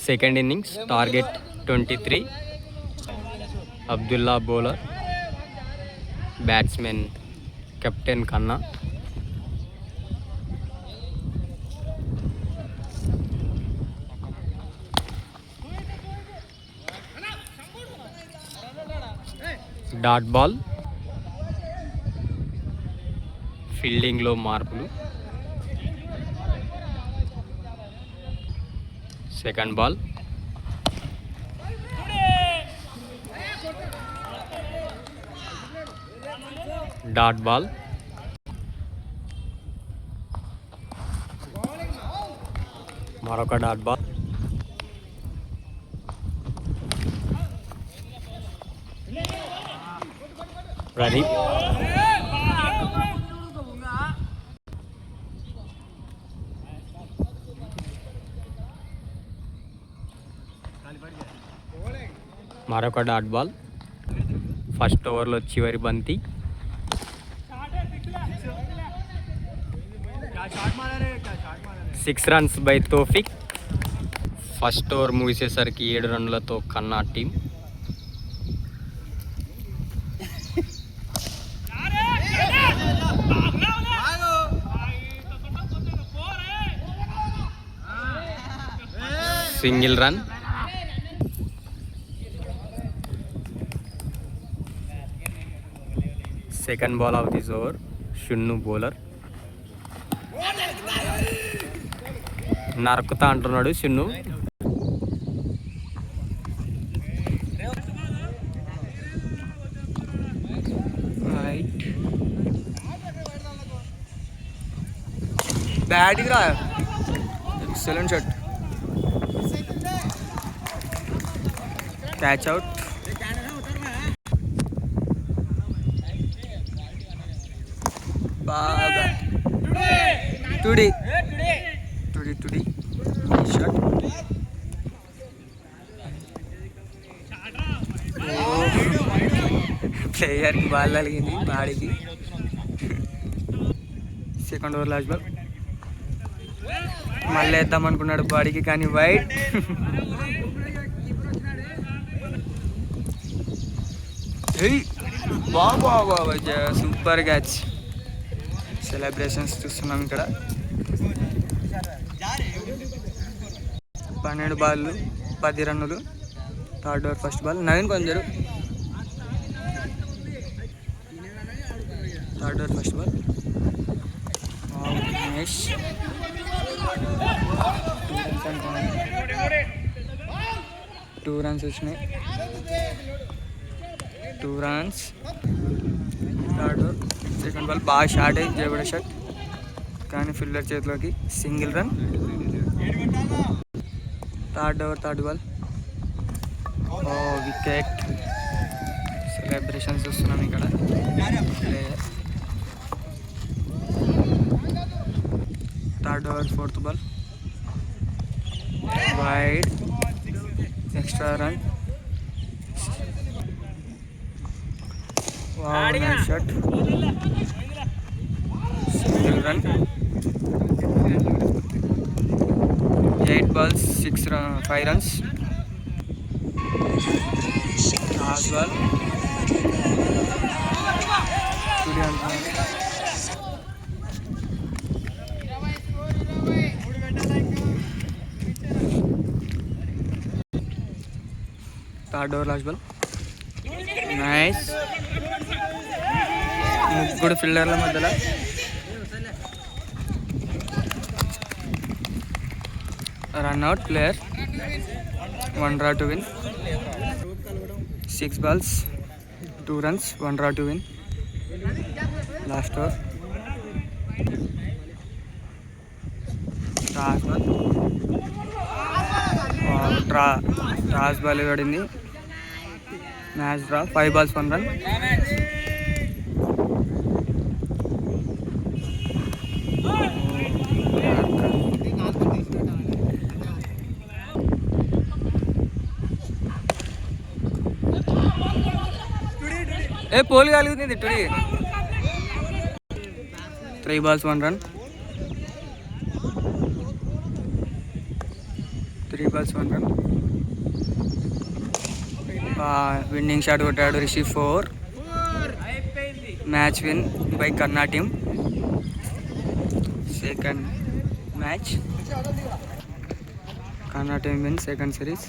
Second innings target 23. Abdullah bowler, batsmen captain Kanna. Dot ball. ఫీల్డింగ్లో మార్పులు. Second ball. Dot ball. మరొక dot ball. Pradeep. మరొక dot ball. First ఓవర్లో చివరి బంతి. 6 runs by Taufiq. First over ముగిసేసరికి 7 రన్లతో Kanna team. Single run. Second ball of this over. Shunnu bowler. నరుకుతా అంటున్నాడు షున్ను. బ్యాటింగ్ రా, ఎక్సలెంట్ షాట్. Catch out. బాగా టుడి షాట్. ప్లేయర్కి బాల్ తగిలింది బాడీకి. Second over last ball. మళ్ళీ వేద్దాం అనుకున్నాడు బాడీకి, కానీ wide. Baba super catch. Celebrations చూస్తున్నాం ఇక్కడ. 12 బాళ్ళు 10 రన్నులు. Third over first ball. Naveen కొందరు. Third over first ball. Umesh 2 runs వచ్చినాయి. 2 runs. Third over second ball. బాగా షార్ట్ అయింది జయబడ షాట్, కానీ ఫీల్డర్ చేతిలోకి. Single run. Third over third ball. Wicket. Celebrations చూస్తున్నాం ఇక్కడ. Third over fourth ball. Wide. Extra run. Nice shot. Single run. 8 balls 5 runs. Last ball. Third over last ball. Nice. ముగ్గురు ఫీల్డర్ల మధ్యలో. Run out player. 1 draw to win. 6 balls 2 runs 1 draw to win. Last over. Last ball. Last ball పడింది. Match draw. 5 balls 1 run. పోల్ కలుగుతుంది. 3 balls 1 run. 3 balls 1 run. Winning shot కొట్టాడు Rishi 4. Match win by కన్నా team. Second match కన్నా team win second series.